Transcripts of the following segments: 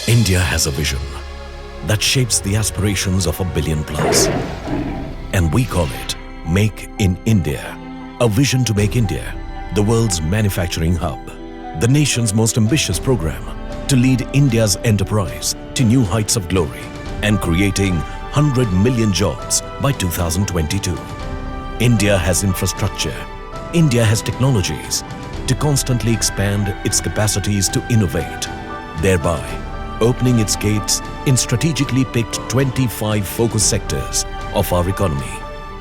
India has a vision that shapes the aspirations of a billion plus. And we call it Make in India. A vision to make India the world's manufacturing hub. The nation's most ambitious program to lead India's enterprise to new heights of glory and creating 100 million jobs by 2022. India has infrastructure. India has technologies to constantly expand its capacities to innovate, thereby opening its gates in strategically picked 25 focus sectors of our economy,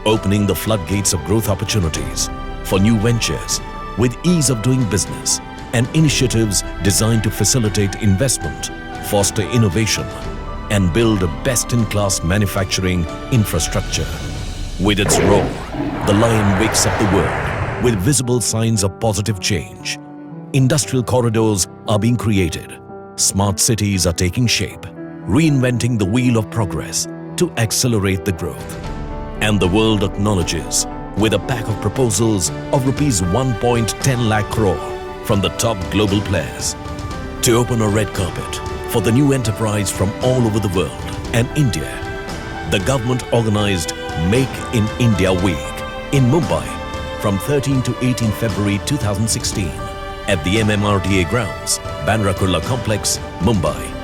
opening the floodgates of growth opportunities for new ventures with ease of doing business and initiatives designed to facilitate investment, foster innovation, and build a best-in-class manufacturing infrastructure. With its roar, the lion wakes up the world with visible signs of positive change. Industrial corridors are being created. Smart cities are taking shape, reinventing the wheel of progress to accelerate the growth. And the world acknowledges with a pack of proposals of rupees 1.10 lakh crore from the top global players to open a red carpet for the new enterprise from all over the world and India. The government organized Make in India Week in Mumbai from 13 to 18 February 2016 at the MMRDA grounds, Bandra Kurla Complex, Mumbai.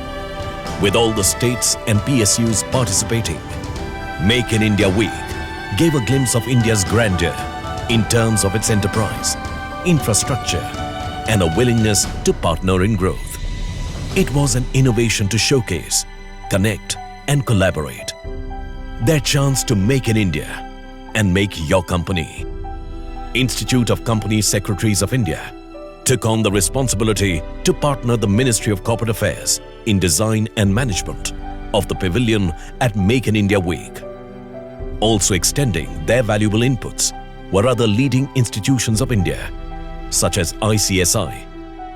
With all the states and PSUs participating, Make in India Week gave a glimpse of India's grandeur in terms of its enterprise, infrastructure, and a willingness to partner in growth. It was an innovation to showcase, connect, and collaborate. Their chance to make in India and make your company. Institute of Company Secretaries of India took on the responsibility to partner the Ministry of Corporate Affairs in design and management of the pavilion at Make in India Week. Also extending their valuable inputs were other leading institutions of India such as ICSI,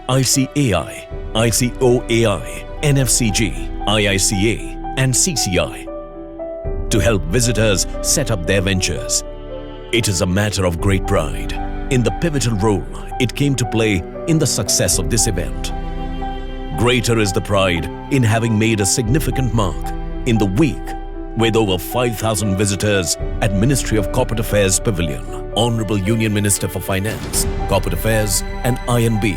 ICAI, ICOAI, NFCG, IICA and CCI to help visitors set up their ventures. It is a matter of great pride in the pivotal role it came to play in the success of this event. Greater is the pride in having made a significant mark in the week with over 5,000 visitors at Ministry of Corporate Affairs Pavilion. Honorable Union Minister for Finance, Corporate Affairs and INB,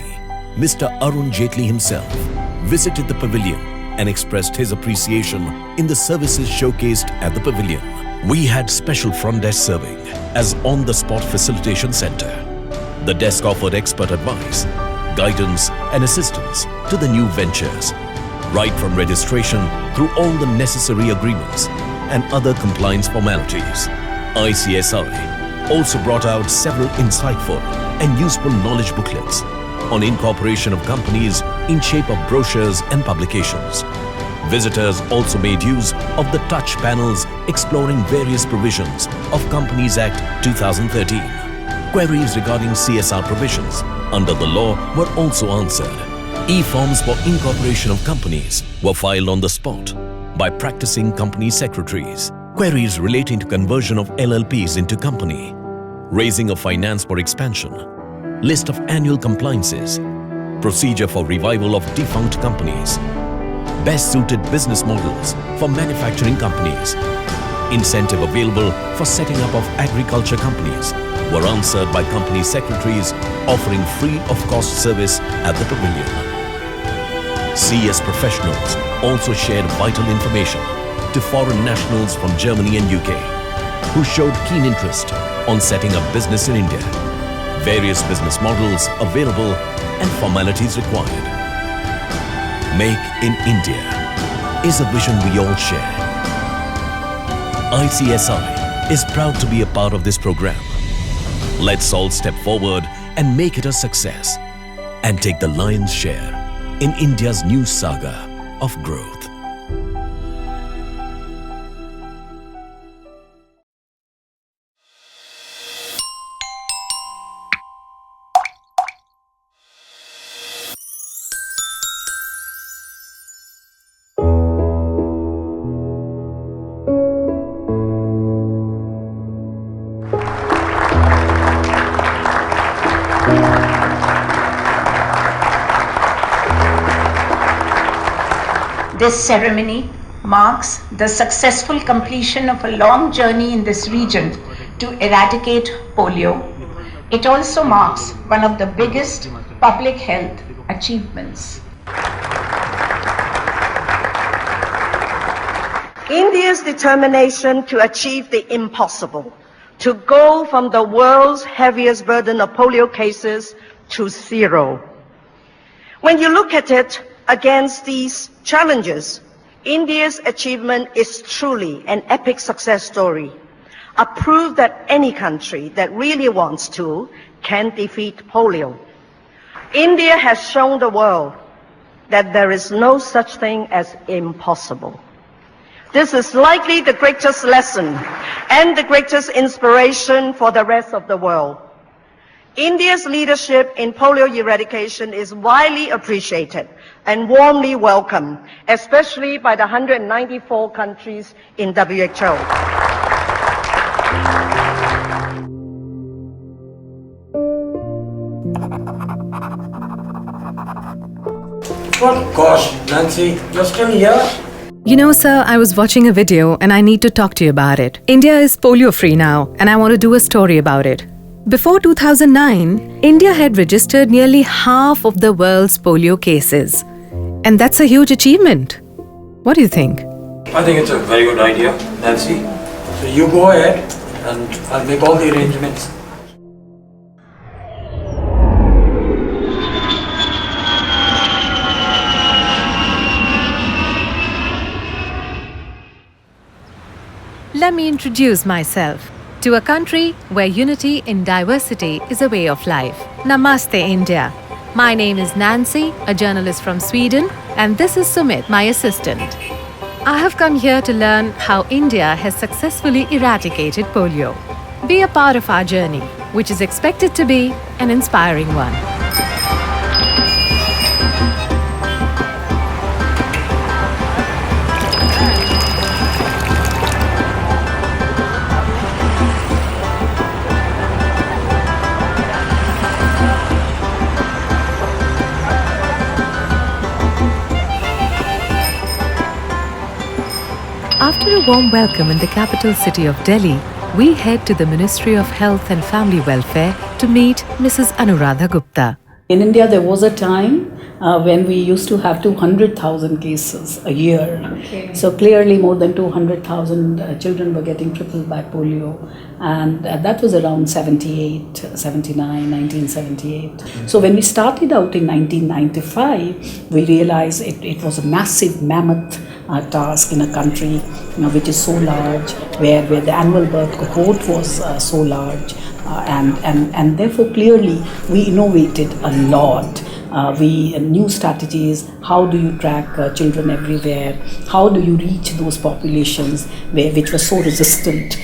Mr. Arun Jaitley himself, visited the pavilion and expressed his appreciation in the services showcased at the pavilion. We had special front desk serving as on-the-spot facilitation center. The desk offered expert advice, guidance and assistance to the new ventures, right from registration through all the necessary agreements and other compliance formalities. ICSI also brought out several insightful and useful knowledge booklets on incorporation of companies in shape of brochures and publications. Visitors also made use of the touch panels exploring various provisions of Companies Act 2013. Queries regarding CSR provisions under the law were also answered. E-forms for incorporation of companies were filed on the spot by practicing company secretaries. Queries relating to conversion of LLPs into company, raising of finance for expansion, list of annual compliances, procedure for revival of defunct companies, best suited business models for manufacturing companies, incentive available for setting up of agriculture companies were answered by company secretaries offering free of cost service at the pavilion. CS professionals also shared vital information to foreign nationals from Germany and UK who showed keen interest on setting up business in India, various business models available and formalities required. Make in India is a vision we all share. ICSI is proud to be a part of this program. Let's all step forward and make it a success and take the lion's share in India's new saga of growth. This ceremony marks the successful completion of a long journey in this region to eradicate polio. It also marks one of the biggest public health achievements. India's determination to achieve the impossible, to go from the world's heaviest burden of polio cases to zero. When you look at it against these challenges, India's achievement is truly an epic success story, a proof that any country that really wants to can defeat polio. India has shown the world that there is no such thing as impossible. This is likely the greatest lesson and the greatest inspiration for the rest of the world. India's leadership in polio eradication is widely appreciated and warmly welcomed, especially by the 194 countries in WHO. Oh gosh, Nancy, you're still here? You know, sir, I was watching a video and I need to talk to you about it. India is polio-free now and I want to do a story about it. Before 2009, India had registered nearly half of the world's polio cases. And that's a huge achievement. What do you think? I think it's a very good idea, Nancy. So you go ahead and I'll make all the arrangements. Let me introduce myself to a country where unity in diversity is a way of life. Namaste, India. My name is Nancy, a journalist from Sweden, and this is Sumit, my assistant. I have come here to learn how India has successfully eradicated polio. Be a part of our journey, which is expected to be an inspiring one. After a warm welcome in the capital city of Delhi, we head to the Ministry of Health and Family Welfare to meet Mrs. Anuradha Gupta. In India, there was a time when we used to have 200,000 cases a year. Okay. So clearly more than 200,000 children were getting crippled by polio. And that was around 1978. So when we started out in 1995, we realized it was a massive mammoth task in a country which is so large, where the annual birth cohort was so large. And therefore clearly we innovated a lot. We new strategies. How do you track children everywhere? How do you reach those populations which were so resistant?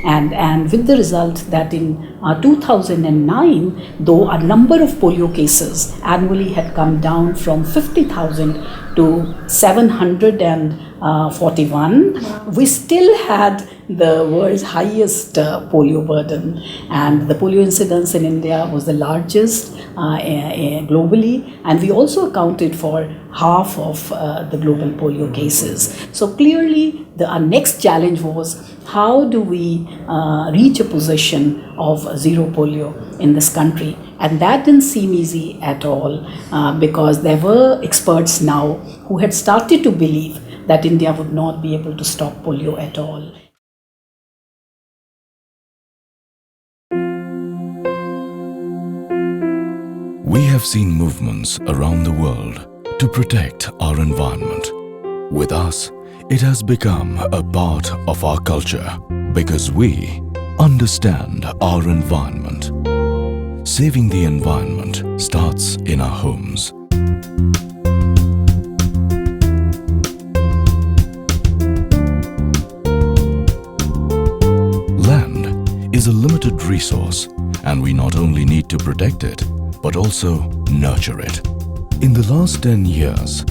And with the result that in 2009, though a number of polio cases annually had come down from 50,000 to 741, we still had the world's highest polio burden, and the polio incidence in India was the largest globally, and we also accounted for half of the global polio cases. So clearly our next challenge was, how do we reach a position of zero polio in this country? And that didn't seem easy at all, because there were experts now who had started to believe that India would not be able to stop polio at all. We have seen movements around the world to protect our environment. With us, it has become a part of our culture because we understand our environment. Saving the environment starts in our homes. Land is a limited resource, and we not only need to protect it, but also nurture it. In the last 10 years,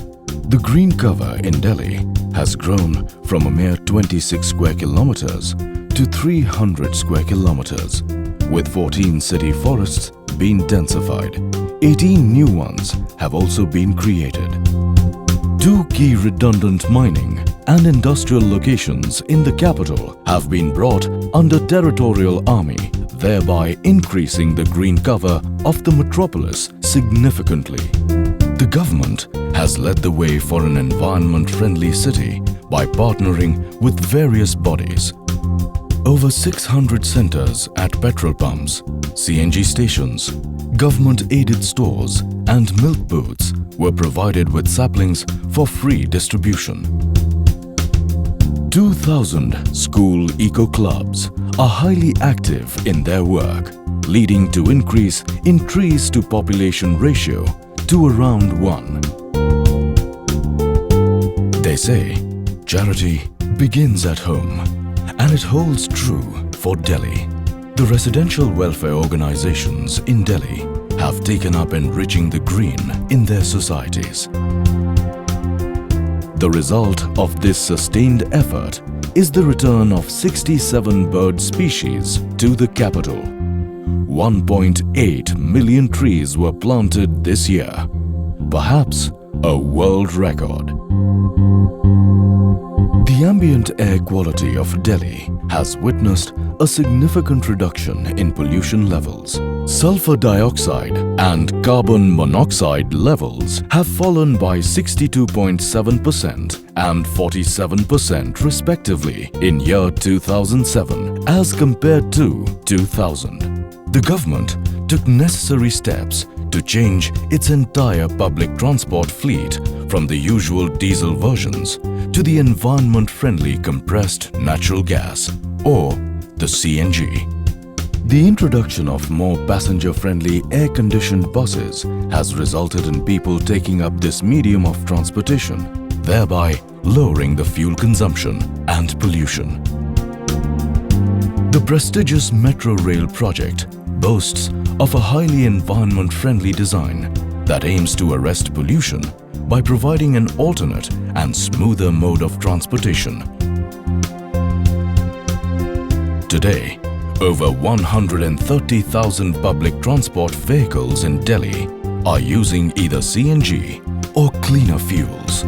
the green cover in Delhi has grown from a mere 26 square kilometers to 300 square kilometers, with 14 city forests being densified. 18 new ones have also been created. Two key redundant mining and industrial locations in the capital have been brought under Territorial Army, thereby increasing the green cover of the metropolis significantly. The government has led the way for an environment-friendly city by partnering with various bodies. Over 600 centers at petrol pumps, CNG stations, government-aided stores and milk booths were provided with saplings for free distribution. 2,000 school eco-clubs are highly active in their work, leading to increase in trees to population ratio to around 1. They say charity begins at home, and it holds true for Delhi. The residential welfare organizations in Delhi have taken up enriching the green in their societies. The result of this sustained effort is the return of 67 bird species to the capital. 1.8 million trees were planted this year, perhaps a world record. The ambient air quality of Delhi has witnessed a significant reduction in pollution levels. Sulfur dioxide and carbon monoxide levels have fallen by 62.7% and 47% respectively in year 2007 as compared to 2000. The government took necessary steps to change its entire public transport fleet from the usual diesel versions to the environment-friendly compressed natural gas, or the CNG. The introduction of more passenger-friendly air-conditioned buses has resulted in people taking up this medium of transportation, thereby lowering the fuel consumption and pollution. The prestigious Metro Rail project boasts of a highly environment-friendly design that aims to arrest pollution by providing an alternate and smoother mode of transportation. Today, over 130,000 public transport vehicles in Delhi are using either CNG or cleaner fuels.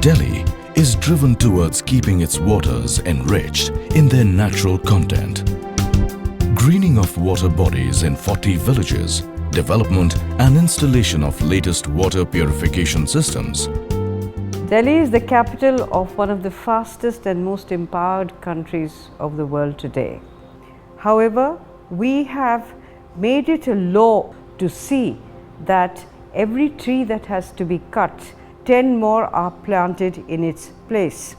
Delhi is driven towards keeping its waters enriched in their natural content. Greening of water bodies in 40 villages, development and installation of latest water purification systems. Delhi is the capital of one of the fastest and most empowered countries of the world today. However, we have made it a law to see that every tree that has to be cut, 10 more are planted in its place.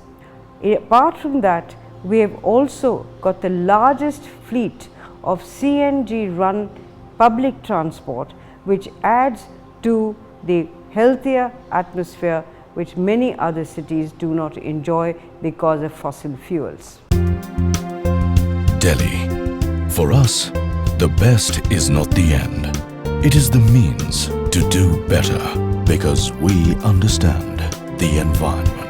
Apart from that, we have also got the largest fleet of CNG run public transport, which adds to the healthier atmosphere which many other cities do not enjoy because of fossil fuels. Delhi. For us, the best is not the end. It is the means to do better because we understand the environment.